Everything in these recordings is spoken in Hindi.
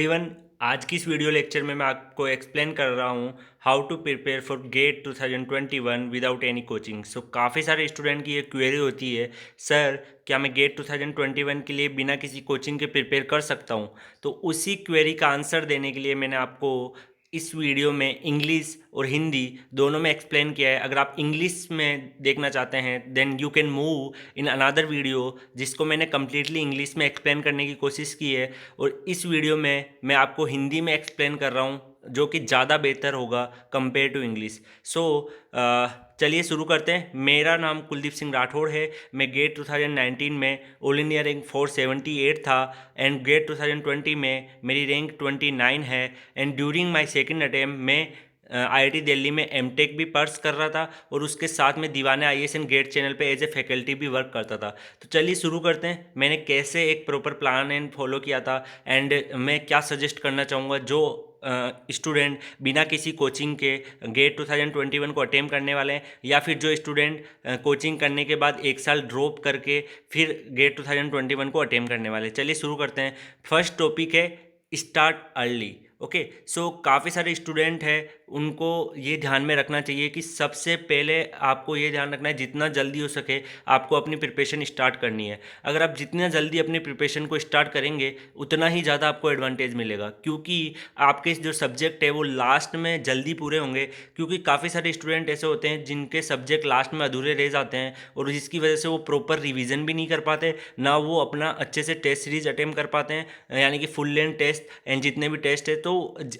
इवन आज की इस वीडियो लेक्चर में मैं आपको एक्सप्लेन कर रहा हूँ how to prepare for GATE 2021 without any coaching. So काफ़ी सारे स्टूडेंट की ये क्वेरी होती है, सर क्या मैं गेट 2021 के लिए बिना किसी कोचिंग के प्रिपेयर कर सकता हूँ। तो उसी क्वेरी का आंसर देने के लिए मैंने आपको इस वीडियो में इंग्लिश और हिंदी दोनों में एक्सप्लेन किया है। अगर आप इंग्लिश में देखना चाहते हैं then you can move in another video जिसको मैंने कम्प्लीटली इंग्लिश में एक्सप्लेन करने की कोशिश की है, और इस वीडियो में मैं आपको हिंदी में एक्सप्लेन कर रहा हूँ जो कि ज़्यादा बेहतर होगा कंपेयर टू इंग्लिश। सो चलिए शुरू करते हैं। मेरा नाम कुलदीप सिंह राठौड़ है। मैं गेट 2019 में ऑल इंडिया रैंक 478 था एंड गेट 2020 में मेरी रैंक 29 है। And during my second attempt में आईआईटी दिल्ली में एमटेक भी पर्स कर रहा था और उसके साथ में दीवाने आईएएस एंड गेट चैनल पे एज ए फैकल्टी भी वर्क करता था। तो चलिए शुरू करते हैं। मैंने कैसे एक प्रॉपर प्लान एंड फॉलो किया था एंड मैं क्या सजेस्ट करना चाहूँगा जो स्टूडेंट बिना किसी कोचिंग के गेट 2021 को अटेम्प्ट करने वाले हैं, या फिर जो स्टूडेंट कोचिंग करने के बाद एक साल ड्रॉप करके फिर गेट 2021 को अटेम्प्ट करने वाले हैं। चलिए शुरू करते हैं। फर्स्ट टॉपिक है स्टार्ट अर्ली। ओके, सो काफ़ी सारे स्टूडेंट हैं, उनको ये ध्यान में रखना चाहिए कि सबसे पहले आपको ये ध्यान रखना है जितना जल्दी हो सके आपको अपनी प्रिपरेशन स्टार्ट करनी है। अगर आप जितना जल्दी अपनी प्रिपरेशन को स्टार्ट करेंगे उतना ही ज़्यादा आपको एडवांटेज मिलेगा, क्योंकि आपके जो सब्जेक्ट है वो लास्ट में जल्दी पूरे होंगे। क्योंकि काफ़ी सारे स्टूडेंट ऐसे होते हैं जिनके सब्जेक्ट लास्ट में अधूरे रह जाते हैं और जिसकी वजह से वो प्रॉपर रिविज़न भी नहीं कर पाते, ना वो अपना अच्छे से टेस्ट सीरीज अटेम्प्ट कर पाते हैं, यानी कि फुल लेंथ टेस्ट एंड जितने भी टेस्ट है। तो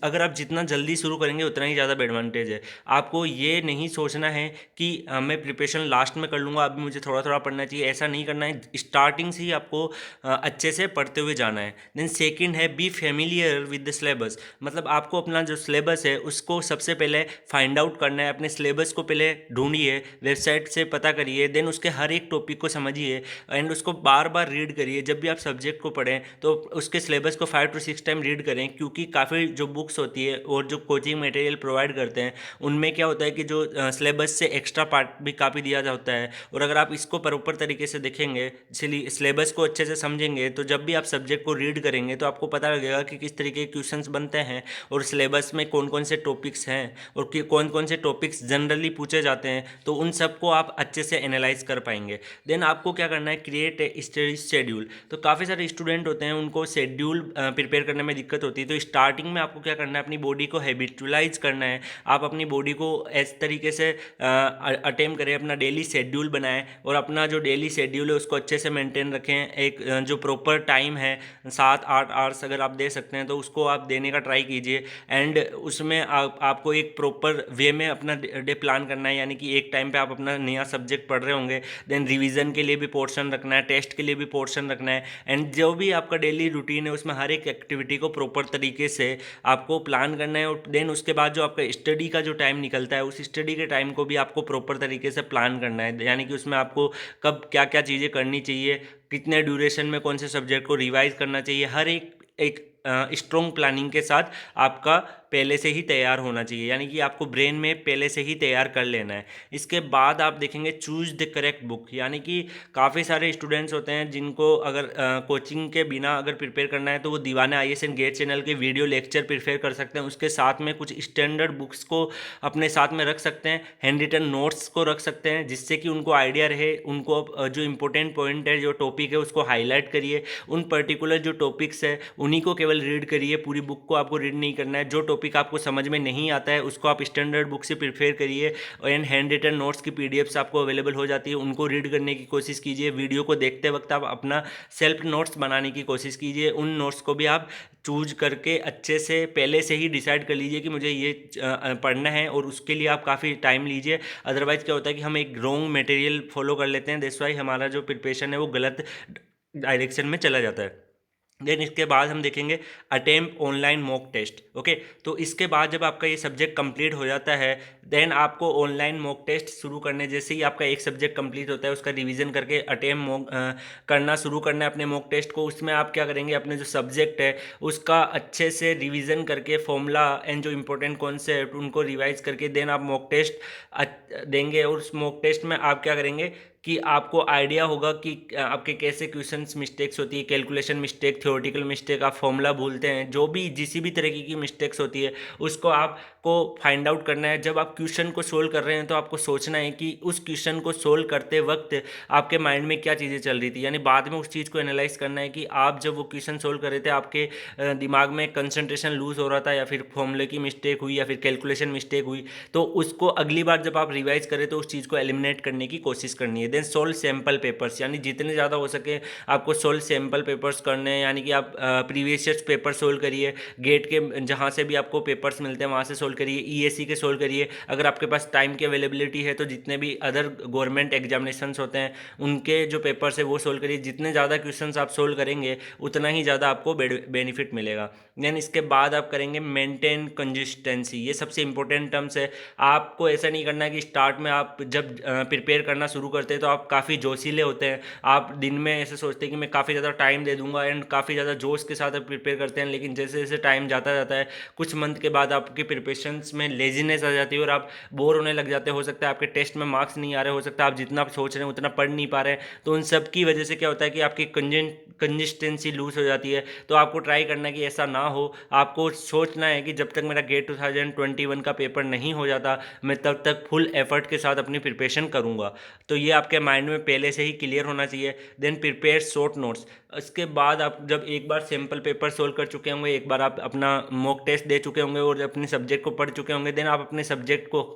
अगर आप जितना जल्दी शुरू करेंगे उतना ही ज़्यादा एडवांटेज है। आपको ये नहीं सोचना है कि मैं प्रिपरेशन लास्ट में कर लूँगा, अभी मुझे थोड़ा थोड़ा पढ़ना चाहिए, ऐसा नहीं करना है। स्टार्टिंग से ही आपको अच्छे से पढ़ते हुए जाना है। देन सेकंड है be familiar with the syllabus. मतलब आपको अपना जो सिलेबस है उसको सबसे पहले फाइंड आउट करना है। अपने सिलेबस को पहले ढूंढिए, वेबसाइट से पता करिए, देन उसके हर एक टॉपिक को समझिए एंड उसको बार बार रीड करिए। जब भी आप सब्जेक्ट को पढ़ें तो उसके सिलेबस को 5 to 6 टाइम रीड करें, क्योंकि काफ़ी जो बुक्स होती है और जो कोचिंग मटेरियल प्रोवाइड करते हैं उनमें क्या होता है कि जो सिलेबस से एक्स्ट्रा पार्ट भी काफ़ी दिया जाता है। और अगर आप इसको प्रॉपर तरीके से देखेंगे, सिलेबस को अच्छे से समझेंगे, तो जब भी आप सब्जेक्ट को रीड करेंगे तो आपको पता लगेगा कि किस तरीके के क्वेश्चंस बनते हैं और सिलेबस में कौन कौन से टॉपिक्स हैं और कौन कौन से टॉपिक्स जनरली पूछे जाते हैं। तो उन सबको आप अच्छे से एनालाइज कर पाएंगे। देन आपको क्या करना है, क्रिएट ए स्टडी शेड्यूल। तो काफ़ी सारे स्टूडेंट होते हैं उनको शेड्यूल प्रिपेयर करने में दिक्कत होती है। तो स्टार्टिंग में आपको क्या करना है, अपनी बॉडी को हैबिचुलाइज करना है। आप अपनी बॉडी को इस तरीके से अटेम्प्ट करें, अपना डेली शेड्यूल बनाएं और अपना जो डेली शेड्यूल है उसको अच्छे से मेंटेन रखें। एक जो प्रॉपर टाइम है 7-8 आवर्स अगर आप दे सकते हैं तो उसको आप देने का ट्राई कीजिए। एंड उसमें आपको एक प्रॉपर वे में अपना डे प्लान करना है, यानी कि एक टाइम पे आप अपना नया सब्जेक्ट पढ़ रहे होंगे, देन रिवीजन के लिए भी पोर्शन रखना है, टेस्ट के लिए भी पोर्शन रखना है। एंड जो भी आपका डेली रूटीन है उसमें हर एक एक्टिविटी को प्रॉपर तरीके से आपको प्लान करना है। और देन उसके बाद जो आपका स्टडी का जो टाइम निकलता है उस स्टडी के टाइम को भी आपको प्रॉपर तरीके से प्लान करना है, यानी कि उसमें आपको कब क्या क्या चीज़ें करनी चाहिए, कितने ड्यूरेशन में कौन से सब्जेक्ट को रिवाइज करना चाहिए, हर एक स्ट्रॉन्ग प्लानिंग के साथ आपका पहले से ही तैयार होना चाहिए, यानी कि आपको ब्रेन में पहले से ही तैयार कर लेना है। इसके बाद आप देखेंगे चूज द करेक्ट बुक, यानी कि काफ़ी सारे स्टूडेंट्स होते हैं जिनको अगर कोचिंग के बिना अगर प्रिपेयर करना है तो वो दीवाने आईएएस एंड गेट चैनल के वीडियो लेक्चर प्रिपेयर कर सकते हैं। उसके साथ में कुछ स्टैंडर्ड बुक्स को अपने साथ में रख सकते हैं, हैंड रिटन नोट्स को रख सकते हैं, जिससे कि उनको आइडिया रहे। उनको जो इंपॉर्टेंट पॉइंट है, जो टॉपिक है उसको हाईलाइट करिए। उन पर्टिकुलर जो टॉपिक्स है उन्हीं को केवल रीड करिए, पूरी बुक को आपको रीड नहीं करना है। जो टॉपिक आपको समझ में नहीं आता है उसको आप स्टैंडर्ड बुक से प्रिपेयर करिए एंड हैंड रिटन नोट्स की पीडीएफ्स आपको अवेलेबल हो जाती है, उनको रीड करने की कोशिश कीजिए। वीडियो को देखते वक्त आप अपना सेल्फ नोट्स बनाने की कोशिश कीजिए। उन नोट्स को भी आप चूज करके अच्छे से पहले से ही डिसाइड कर लीजिए कि मुझे ये पढ़ना है, और उसके लिए आप काफ़ी टाइम लीजिए। अदरवाइज़ क्या होता है कि हम एक रॉन्ग मटेरियल फॉलो कर लेते हैं, दैट्स वाई हमारा जो प्रिपरेशन है वो गलत डायरेक्शन में चला जाता है। देन इसके बाद हम देखेंगे attempt online mock test. Okay, तो इसके बाद जब आपका ये सब्जेक्ट कंप्लीट हो जाता है देन आपको ऑनलाइन मॉक टेस्ट शुरू करने, जैसे ही आपका एक सब्जेक्ट कंप्लीट होता है उसका रिवीजन करके अटेम्प्ट मॉक करना शुरू करना है अपने मॉक टेस्ट को। उसमें आप क्या करेंगे, अपने जो सब्जेक्ट है उसका अच्छे से रिवीजन करके फॉर्मूला एंड जो इंपॉर्टेंट कॉन्सेप्ट उनको रिवाइज करके देन आप मॉक टेस्ट देंगे। और उस मॉक टेस्ट में आप क्या करेंगे, कि आपको आइडिया होगा कि आपके कैसे क्वेश्चंस मिस्टेक्स होती है, कैलकुलेशन मिस्टेक, थ्योरेटिकल मिस्टेक, आप फॉर्मूला भूलते हैं, जो भी जिस भी तरीके की मिस्टेक्स होती है उसको आपको फाइंड आउट करना है। जब आप क्वेश्चन को सोल्व कर रहे हैं तो आपको सोचना है कि उस क्वेश्चन को सोल्व करते वक्त आपके माइंड में क्या चीज़ें चल रही थी, यानी बाद में उस चीज़ को एनालाइज करना है कि आप जब वो क्वेश्चन सोल्व कर रहे थे आपके दिमाग में कंसंट्रेशन लूज हो रहा था, या फिर फॉर्मूले की मिस्टेक हुई, या फिर कैलकुलेशन मिस्टेक हुई, तो उसको अगली बार जब आप रिवाइज करें तो उस चीज़ को एलिमिनेट करने की कोशिश करनी है। देन सोल्व सैम्पल पेपर्स, यानी जितने ज़्यादा हो सके आपको सोल्व सैम्पल पेपर्स करने हैं, यानी कि आप प्रीवियस ईयर्स पेपर सोल्व करिए, गेट के जहाँ से भी आपको पेपर्स मिलते हैं वहाँ से सोल्व करिए, ईएससी के सोल्व करिए। अगर आपके पास टाइम की अवेलेबिलिटी है तो जितने भी अदर गवर्नमेंट एग्जामिनेशंस होते हैं उनके जो पेपर्स है वो सोल्व करिए। जितने ज़्यादा क्वेश्चंस आप सोल्व करेंगे उतना ही ज़्यादा आपको बेनिफिट मिलेगा। देन इसके बाद आप करेंगे मेंटेन कंसिस्टेंसी, ये सबसे इंपॉर्टेंट टर्म्स है। आपको ऐसा नहीं करना है कि स्टार्ट में आप जब प्रिपेयर करना शुरू करते हैं तो आप काफ़ी जोशीले होते हैं, आप दिन में ऐसे सोचते हैं कि मैं काफ़ी ज़्यादा टाइम दे दूंगा एंड काफ़ी ज़्यादा जोश के साथ आप प्रिपेयर करते हैं, लेकिन जैसे जैसे टाइम जाता जाता है कुछ मंथ के बाद आपकी प्रिपरेशंस में लेजीनेस आ जाती है और आप बोर होने लग जाते हैं। हो सकता है आपके टेस्ट में मार्क्स नहीं आ रहे, हो सकता है आप जितना सोच रहे हैं उतना पढ़ नहीं पा रहे हैं। तो उन सब की वजह से क्या होता है कि आपकी कंसिस्टेंसी लूज हो जाती है। तो आपको ट्राई करना है कि ऐसा ना हो। आपको सोचना है कि जब तक मेरा गेट 2021 का पेपर नहीं हो जाता मैं तब तक फुल एफर्ट के साथ अपनी प्रिपरेशन करूँगा। तो ये आपके माइंड में पहले से ही क्लियर होना चाहिए। Then prepare short notes. इसके बाद आप जब एक बार सैम्पल पेपर सोल्व कर चुके होंगे, एक बार आप अपना मॉक टेस्ट दे चुके होंगे और अपने सब्जेक्ट को पढ़ चुके होंगे, देन आप अपने सब्जेक्ट को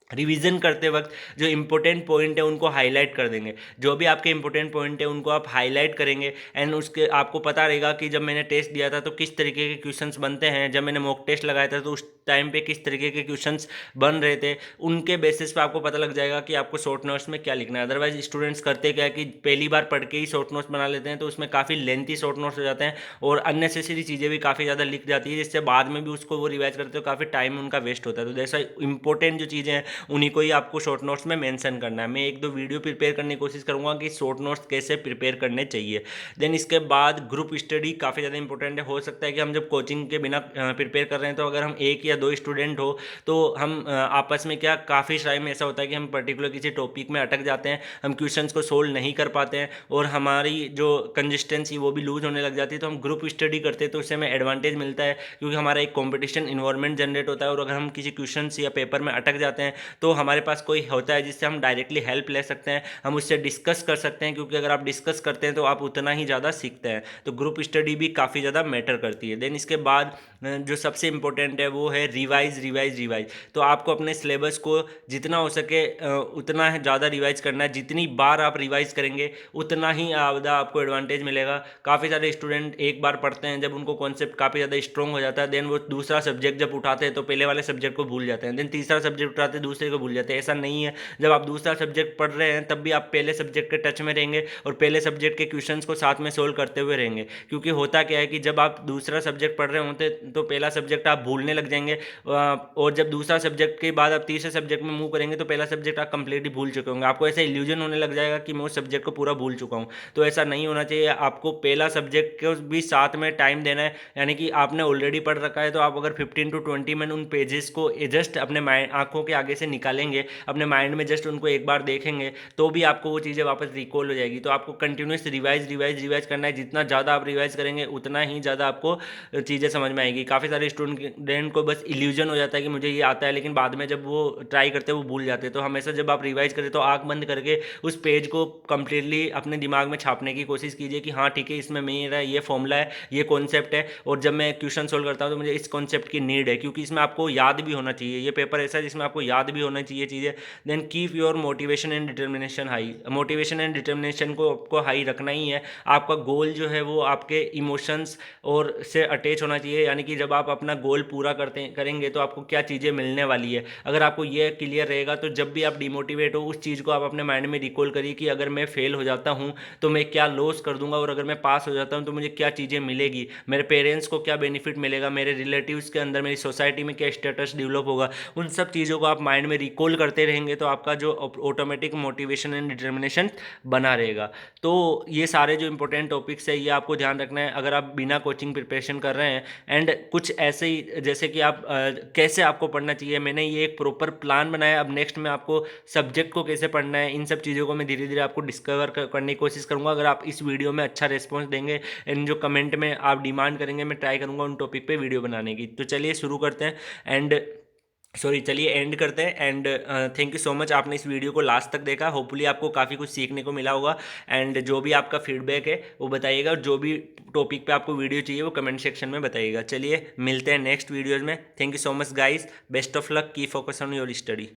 रिवीजन करते वक्त जो इंपॉर्टेंट पॉइंट है उनको हाईलाइट कर देंगे। जो भी आपके इंपॉर्टेंट पॉइंट है उनको आप हाईलाइट करेंगे एंड उसके आपको पता रहेगा कि जब मैंने टेस्ट दिया था तो किस तरीके के क्वेश्चंस बनते हैं, जब मैंने मॉक टेस्ट लगाया था तो उस टाइम पे किस तरीके के क्वेश्चंस बन रहे थे। उनके बेसिस पे आपको पता लग जाएगा कि आपको शॉर्ट नोट्स में क्या लिखना है। अदरवाइज स्टूडेंट्स करते क्या है कि पहली बार पढ़ के ही शॉर्ट नोट्स बना लेते हैं, तो उसमें काफ़ी लेंथी शॉर्ट नोट्स हो जाते हैं और अननेसेसरी चीज़ें भी काफ़ी ज़्यादा लिख जाती है, जिससे बाद में भी उसको वो रिवाइज करते हो काफ़ी टाइम उनका वेस्ट होता है। तो जैसा इंपॉर्टेंट जो चीज़ें हैं उन्हीं को ही आपको शॉर्ट नोट्स में मेंशन करना है। मैं एक दो वीडियो प्रिपेयर करने की कोशिश करूंगा कि शॉर्ट नोट्स कैसे प्रिपेयर करने चाहिए। देन इसके बाद ग्रुप स्टडी काफ़ी ज़्यादा इंपॉर्टेंट है। हो सकता है कि हम जब कोचिंग के बिना प्रिपेयर कर रहे हैं तो अगर हम एक या दो स्टूडेंट हो तो हम आपस में क्या काफ़ी टाइम ऐसा होता है कि हम पर्टिकुलर किसी टॉपिक में अटक जाते हैं, हम क्वेश्चंस को सोल्व नहीं कर पाते हैं और हमारी जो कंसिस्टेंसी वो भी लूज होने लग जाती है। तो हम ग्रुप स्टडी करते हैं तो उससे हमें एडवांटेज मिलता है, क्योंकि हमारा एक कॉम्पिटिशन इन्वायरमेंट जनरेट होता है और अगर हम किसी क्वेश्चन या पेपर में अटक जाते हैं तो हमारे पास कोई होता है जिससे हम डायरेक्टली हेल्प ले सकते हैं, हम उससे डिस्कस कर सकते हैं, क्योंकि अगर आप डिस्कस करते हैं तो आप उतना ही ज़्यादा सीखते हैं। तो ग्रुप स्टडी भी काफ़ी ज़्यादा मैटर करती है। देन इसके बाद जो सबसे इंपॉर्टेंट है वो है रिवाइज रिवाइज रिवाइज। तो आपको अपने सिलेबस को जितना हो सके उतना ज़्यादा रिवाइज करना है। जितनी बार आप रिवाइज करेंगे उतना ही ज़्यादा आपको एडवांटेज मिलेगा। काफ़ी सारे स्टूडेंट एक बार पढ़ते हैं, जब उनको कॉन्सेप्ट काफ़ी ज़्यादा स्ट्रॉन्ग हो जाता है देन वो दूसरा सब्जेक्ट जब उठाते हैं तो पहले वाले सब्जेक्ट को भूल जाते हैं, देन तीसरा सब्जेक्ट उठाते हैं दूसरे को भूल जाते हैं। ऐसा नहीं है, जब आप दूसरा सब्जेक्ट पढ़ रहे हैं तब भी आप पहले सब्जेक्ट के टच में रहेंगे और पहले सब्जेक्ट के क्वेश्चंस को साथ में सोल्व करते हुए रहेंगे। क्योंकि होता क्या है कि जब आप दूसरा सब्जेक्ट पढ़ रहे होते तो पहला सब्जेक्ट आप भूलने लग जाएंगे और जब दूसरा सब्जेक्ट के बाद आप तीसरे सब्जेक्ट में मूव करेंगे तो पहला सब्जेक्ट आप कंप्लीटली भूल चुके होंगे। आपको ऐसा इल्यूजन होने लग जाएगा कि मैं उस सब्जेक्ट को पूरा भूल चुका हूँ। तो ऐसा नहीं होना चाहिए। आपको पहला सब्जेक्ट को भी साथ में टाइम देना है, यानी कि आपने ऑलरेडी पढ़ रखा है तो आप अगर 15 to 20 मिनट उन पेजेस को जस्ट अपने माइंड आंखों के आगे से निकालेंगे, अपने माइंड में जस्ट उनको एक बार देखेंगे तो भी आपको वो चीज़ें वापस रिकॉल हो जाएगी। तो आपको कंटिन्यूस रिवाइज रिवाइज रिवाइज करना है। जितना ज़्यादा आप रिवाइज करेंगे उतना ही ज़्यादा आपको चीज़ें समझ में आएगी। काफ़ी सारे स्टूडेंट को बस इल्यूजन हो जाता है कि मुझे ये आता है, लेकिन बाद में जब वो ट्राई करते हैं वो भूल जाते हैं। तो हमेशा जब आप रिवाइज करें तो आँख बंद करके उस पेज को कंप्लीटली अपने दिमाग में छापने की कोशिश कीजिए कि हाँ ठीक है, इसमें मेरा ये फॉर्मूला है, ये कॉन्सेप्ट है और जब मैं क्वेश्चन सोल्व करता हूँ तो मुझे इस कॉन्सेप्ट की नीड है, क्योंकि इसमें आपको याद भी होना चाहिए। ये पेपर ऐसा है जिसमें आपको याद भी होना चाहिए चीज़ें। Then keep your motivation and determination high. Motivation and determination को आपको हाई रखना ही है। आपका गोल जो है वो आपके इमोशंस और से अटैच होना चाहिए, यानी कि जब आप अपना गोल पूरा करेंगे तो आपको क्या चीज़ें मिलने वाली है। अगर आपको ये क्लियर रहेगा तो जब भी आप डिमोटिवेट हो उस चीज़ को आप अपने माइंड में रिकॉल करिए कि अगर मैं फेल हो जाता हूँ तो मैं क्या लॉस कर दूंगा और अगर मैं पास हो जाता हूँ तो मुझे क्या चीज़ें मिलेगी, मेरे पेरेंट्स को क्या बेनिफिट मिलेगा, मेरे रिलेटिव्स के अंदर, मेरी सोसाइटी में क्या स्टेटस डेवलप होगा। उन सब चीज़ों को आप माइंड में रिकॉल करते रहेंगे तो आपका जो ऑटोमेटिक मोटिवेशन एंड डिटर्मिनेशन बना रहेगा। तो ये सारे जो इंपॉर्टेंट टॉपिक्स है ये आपको ध्यान रखना है अगर आप बिना कोचिंग प्रिपरेशन कर रहे हैं। एंड कुछ ऐसे ही जैसे कि आप कैसे आपको पढ़ना चाहिए। मैंने ये एक प्रॉपर प्लान बनाया। अब नेक्स्ट में आपको सब्जेक्ट को कैसे पढ़ना है, इन सब चीज़ों को मैं धीरे धीरे आपको डिस्कवर करने की कोशिश करूँगा। अगर आप इस वीडियो में अच्छा रिस्पॉन्स देंगे एंड जो कमेंट में आप डिमांड करेंगे, मैं ट्राई करूँगा उन टॉपिक पे वीडियो बनाने की। तो चलिए शुरू करते हैं एंड सॉरी चलिए एंड करते हैं and thank you so much, आपने इस वीडियो को लास्ट तक देखा। होपफुली आपको काफ़ी कुछ सीखने को मिला होगा एंड जो भी आपका फीडबैक है वो बताइएगा, और जो भी टॉपिक पे आपको वीडियो चाहिए वो कमेंट सेक्शन में बताइएगा। चलिए मिलते हैं नेक्स्ट वीडियोज़ में। Thank you so much guys, best of luck, की फोकस ऑन योर स्टडी।